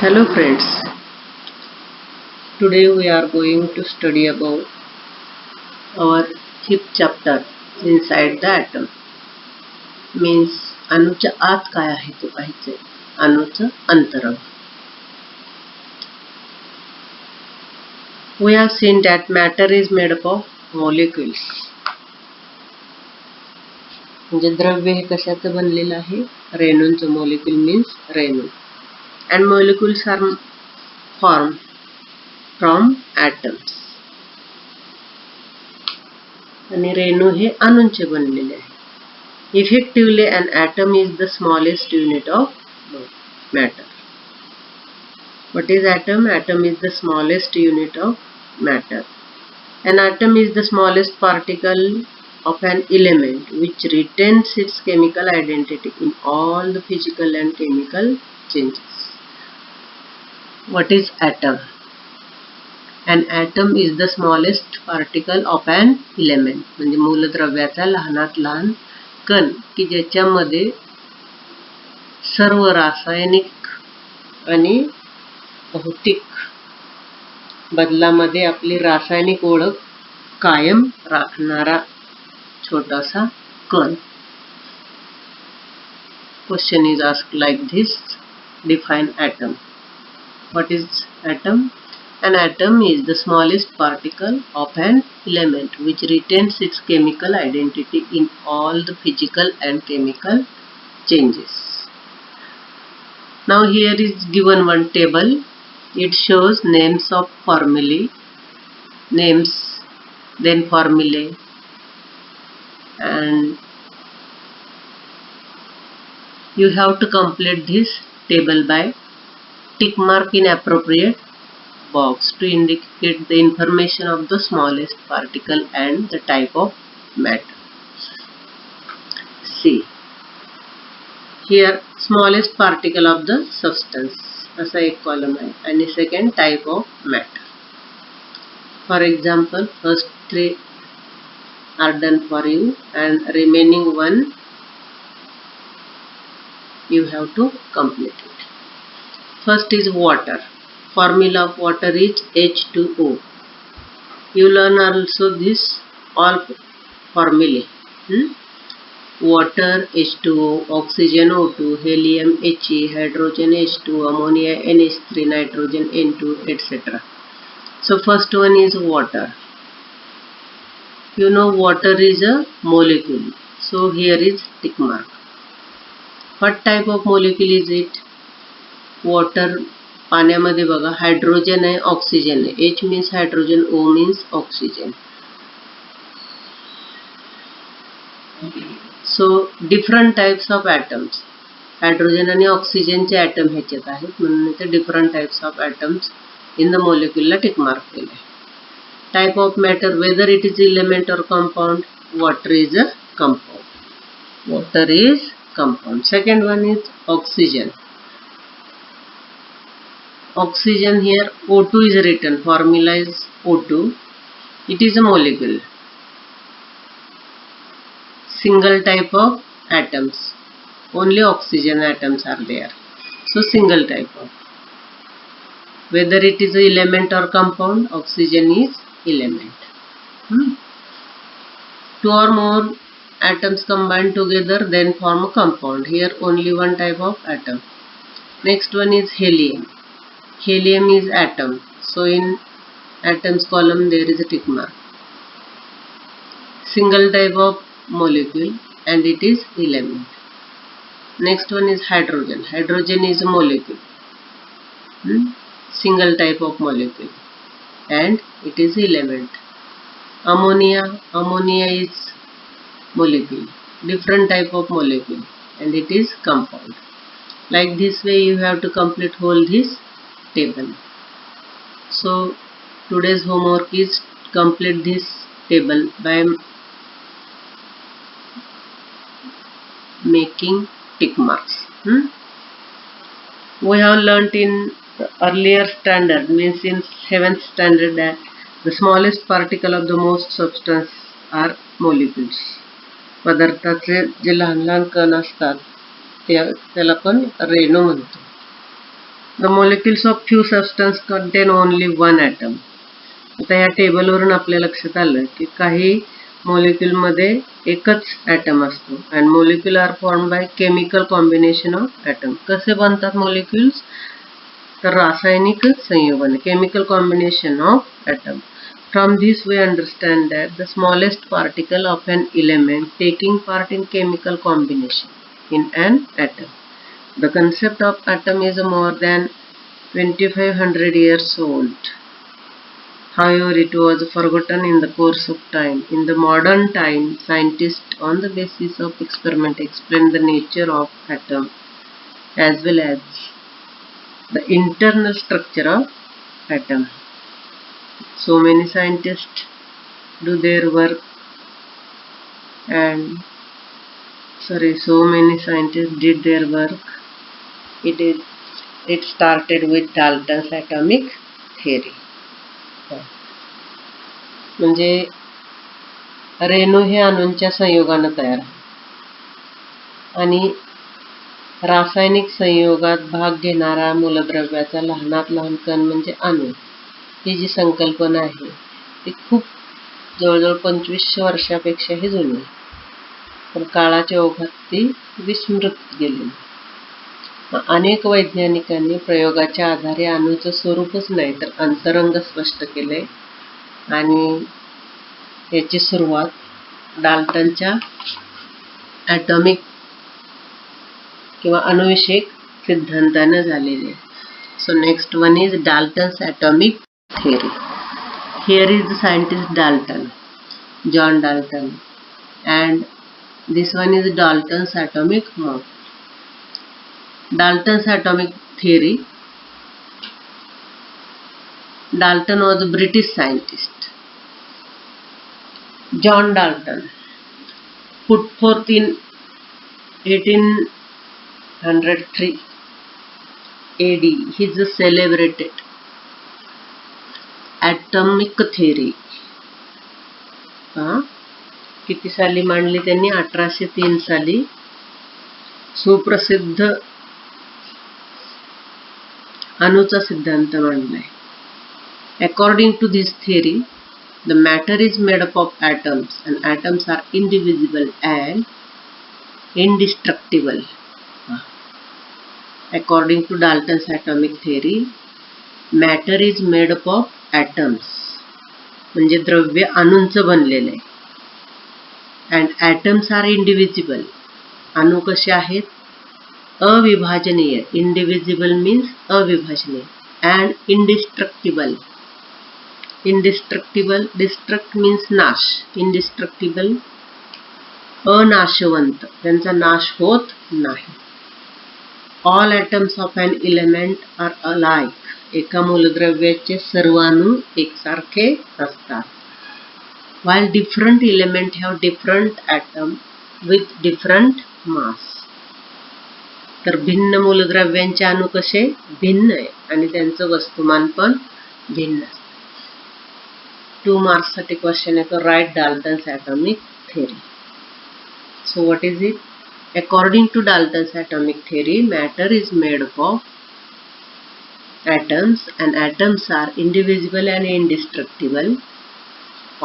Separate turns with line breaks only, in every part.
Hello friends, today we are going to study about our fifth chapter inside the atom. Means अणूच्या आत काय आहे ते पाहायचे, अणूचं अंतरंग. We have seen that matter is made up of molecules. म्हणजे द्रव्य हे कशाचं बनलेलं आहे, रेणूंचं. मोलिक्यूल मीन्स रेणू. And molecules are formed from atoms. आणि रेणू हे अणूंचे बनलेले आहे. Effectively, an atom is the smallest unit of matter. What is atom? Atom is the smallest unit of matter. An atom is the smallest particle of an element which retains its chemical identity in all the physical and chemical changes. What is atom? An atom is the smallest particle of an element. म्हणजे मूलद्रव्याचा लहानात लहान कण की ज्याच्यामध्ये सर्व रासायनिक आणि भौतिक बदलामध्ये आपली रासायनिक ओळख कायम राखणारा छोटासा कण. Question is asked like this. Define atom. What is atom? An atom is the smallest particle of an element which retains its chemical identity in all the physical and chemical changes. Now here is given one table. It shows names of formulae, names, then formulae, and you have to complete this table by tick mark in appropriate box to indicate the information of the smallest particle and the type of matter. See, here smallest particle of the substance असा एक column आहे आणि second type of matter. For example, first three are done for you and remaining one you have to complete it. First is water. Formula of water is H2O. You learn also this all formulae. Water H2O, oxygen O2, helium He, hydrogen H2, ammonia NH3, nitrogen N2, etc. So first one is water. You know water is a molecule. So here is tick mark. What type of molecule is it? Water पाण्यामध्ये बघा hydrogen आहे, oxygen आहे. H means hydrogen, O means oxygen. So different types of atoms. Hydrogen आणि ऑक्सिजनचे atom ह्याच्यात आहेत म्हणून इथे different types of atoms in the मोलिक्युलला टिक मार्क केले आहे. Type of matter, whether it is element or compound. Water is a compound. Water is compound. Second one is oxygen. Oxygen, here O2 is written, formula is O2. It is a molecule. Single type of atoms. Only oxygen atoms are there. So single type of. Whether it is an element or compound, oxygen is element. Two or more atoms combined together then form a compound. Here only one type of atom. Next one is helium. Helium is atom. So in atoms column there is a tick mark. Single type of molecule and it is element. Next one is hydrogen. Hydrogen is a molecule. Single type of molecule and it is element. Ammonia. Ammonia is molecule. Different type of molecule and it is compound. Like this way you have to complete whole this table. So today's homework is complete this table by making tick marks. We have learnt in the earlier standard, means in 7th standard, that the smallest particle of the most substance are molecules. पदार्थाचे जे लहान लहान कण असतात त्याला आपण रेणू म्हणतो. The molecules of few substances contain only one atom. आता या टेबलवरून आपल्या लक्षात आलं की काही मोलिक्युलमध्ये एकच ॲटम असतो and molecule are form by chemical combination of atom. कसे बनतात मोलिक्युल्स? तर रासायनिक संयोगाने, chemical combination of atom. From this we understand that the smallest particle of an element taking part in chemical combination in an atom. The concept of atom is more than 2500 years old. However, it was forgotten in the course of time. In the modern time, scientists on the basis of experiment explain the nature of atom as well as the internal structure of atom. So many scientists do their work and so many scientists did their work. It started with Dalton's atomic theory. म्हणजे रेणू हे अणूंच्या संयोगाने तयार आणि रासायनिक संयोगात भाग घेणारा मूलद्रव्याचा लहानात लहान कण म्हणजे अणू. ही जी संकल्पना आहे ती खूप जवळजवळ 2500 वर्षापेक्षाही जुनी आहे, पण काळाच्या ओघात ती विस्मृत गेली. अनेक वैज्ञानिकांनी प्रयोगाच्या आधारे अणूचं स्वरूपच नाही तर अंतरंग स्पष्ट केले आणि याची सुरुवात डाल्टनच्या ॲटॉमिक किंवा अणुविषयक सिद्धांताने झालेली आहे. So next one is Dalton's atomic theory. Here is the scientist Dalton, John Dalton, and this one is Dalton's atomic model. Dalton's atomic theory. Dalton was a British scientist. John Dalton put forth in 1803 AD his celebrated atomic theory. किती साली मांडली त्यांनी? 1803 साली सुप्रसिद्ध अणूचा सिद्धांत मांडलाय. According to this theory, the matter is made up of atoms and atoms are indivisible and indestructible. According to Dalton's atomic theory, matter is made up of atoms. म्हणजे द्रव्य अणूंचं बनलेलं आहे. And atoms are indivisible. अणू कसे आहेत? अविभाजनीय. Indivisible means अविभाजनीय. And indestructible. Indestructible, destruct means नाश. इंडिस्ट्रक्टिबल अनाशवंत, त्यांचा नाश होत नाही. All atoms of an element are alike. एका मूलद्रव्याचे सर्व अणू एकसारखे असतात. while different element have different atom with different mass. तर भिन्न मूलद्रव्यांचे अणू कसे? भिन्न आहे आणि त्यांचं वस्तुमान पण भिन्न असते. 2 मार्क्स साठी क्वेश्चन येतो. Write Dalton's atomic theory. So what is it? According to Dalton's atomic theory, matter is made up of atoms and atoms are indivisible and indestructible.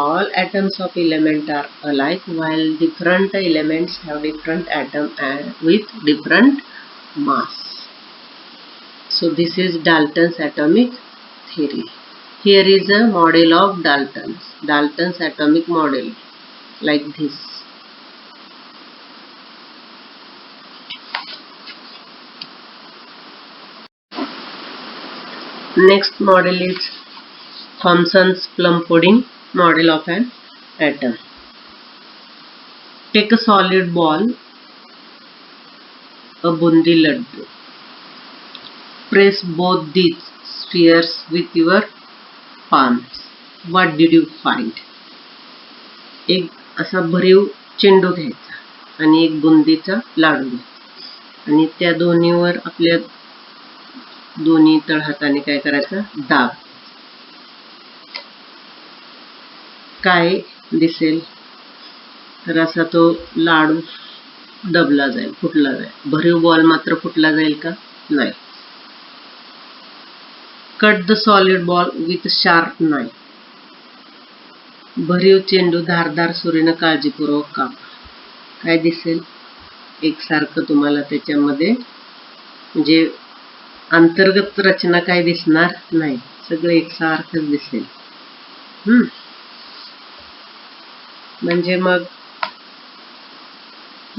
All atoms of element are alike while different elements have different atom and with different mass. So this is Dalton's atomic theory. Here is a model of Dalton's atomic model like this. Next model is Thomson's plum pudding model of an atom. Take a solid ball, a bundi laddu. Press both these spheres with your palms. What did you find? एक असा भरीव चेंडू घ्यायचा आणि एक बुंदीचा लाडू घ्यायचा आणि त्या दोन्हीवर आपल्या दोन्ही तळहाताने काय करायचं? दाब. काय दिसेल? तर असा तो लाडू दबला जाईल, फुटला जाईल. भरीव बॉल मात्र फुटला जाईल का? नाही. Cut the solid ball with sharp knife. भरीव चेंडू धारदार सुरीनं काळजीपूर्वक कापा. काय दिसेल? एकसारखं तुम्हाला त्याच्यामध्ये म्हणजे अंतर्गत रचना काय दिसणार नाही, सगळं एकसारखंच दिसेल. म्हणजे मग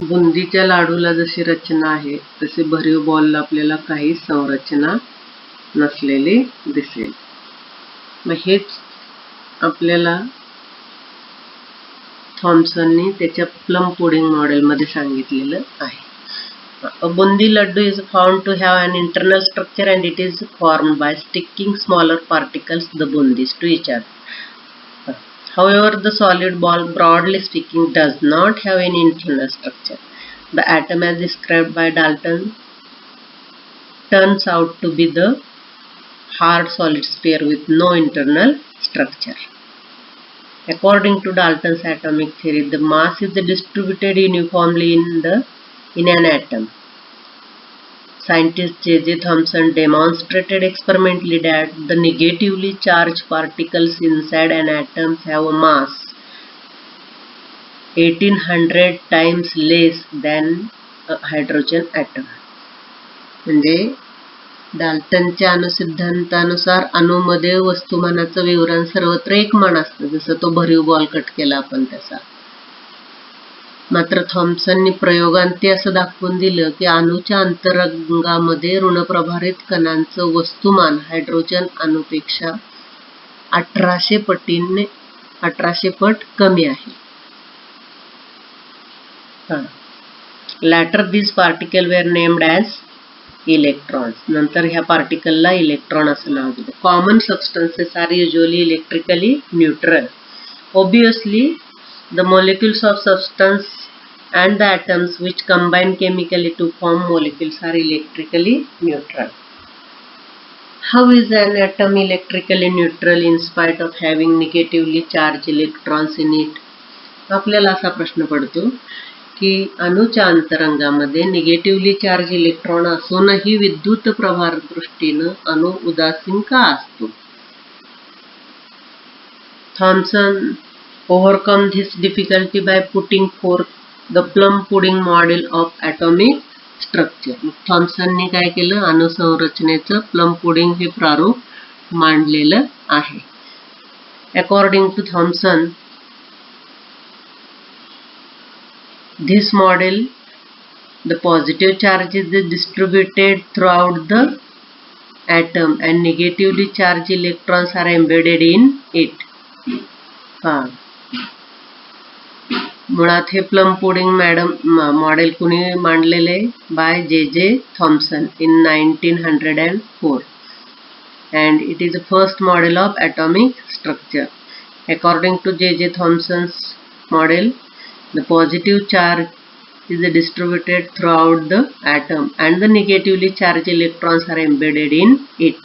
बुंदीच्या लाडूला जशी रचना आहे तसे भरीव बॉलला आपल्याला काही संरचना नसलेली दिसेल. मग हेच आपल्याला थॉम्सननी त्याच्या प्लम पुडिंग मॉडेलमध्ये सांगितलेलं आहे. A bundi laddu is found to have an internal structure and it is formed by sticking smaller particles, the bundis, to each other. However, the solid ball, broadly speaking, does not have any internal structure. The atom as described by Dalton turns out to be the hard solid sphere with no internal structure. According to Dalton's atomic theory, the mass is distributed uniformly in an atom. Scientist J.J. Thomson demonstrated experimentally that the negatively charged particles inside an atom have a mass 1800 times less than a hydrogen atom. म्हणजे डाल्टनच्या अणुसिद्धांतानुसार अणूमध्ये वस्तुमानाचं विवरण सर्वत्र एकमान असतं, जसं तो भरीव ball cut केला आपण तसा. मात्र थॉम्सननी प्रयोगांती असं दाखवून दिलं की अणूच्या अंतरंगामध्ये ऋणप्रभारित कणांचं वस्तुमान हायड्रोजन अणूपेक्षा 1800 पट कमी आहे. Later these particles were named as electrons. नंतर ह्या पार्टिकलला इलेक्ट्रॉन असं नाव दिलं. Common substances are usually electrically neutral. Obviously, the molecules of substance and the atoms which combine chemically to form molecules are electrically neutral. How is an atom electrically neutral in spite of having negatively charged electrons in it? आपल्याला असा प्रश्न पडतो की अणूच्या अंतरंगामध्ये negatively charge electron असूनही विद्युत प्रभार दृष्टीनं अणू उदासीन का असतो? Thomson overcome this difficulty by putting forth the plum pudding model of atomic structure. थॉम्सनने काय केलं? अणुसंरचनेचं प्लम पुडिंग हे प्रारूप मांडलेलं आहे. According to Thomson, this model, the positive charge is distributed throughout the atom and negatively charged electrons are embedded in it. मुळात हे plum pudding model कुणी मांडलेले? By J.J. Thomson in 1904 and it is the first model of atomic structure. According to J.J. Thomson's model, the positive charge is distributed throughout the atom and the negatively charged electrons are embedded in it.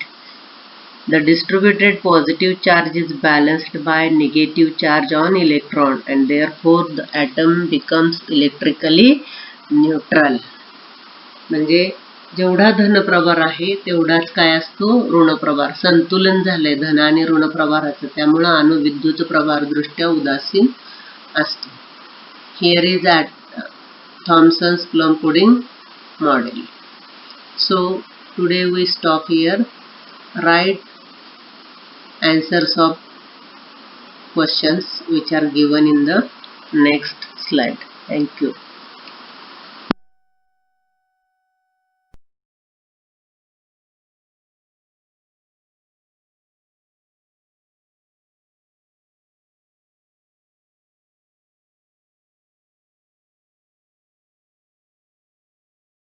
The distributed positive charge is balanced by negative charge on electron and therefore the atom becomes electrically neutral. म्हणजे जेवढा धनप्रभार आहे तेवढाच काय असतो? ऋणप्रभार. संतुलन झालंय धन आणि ऋणप्रभाराचं, त्यामुळे अणू विद्युत प्रभार दृष्ट्या उदासीन असतो. Here is at Thomson's plum pudding model. So today we stop here. Write answers of questions which are given in the next slide. Thank you.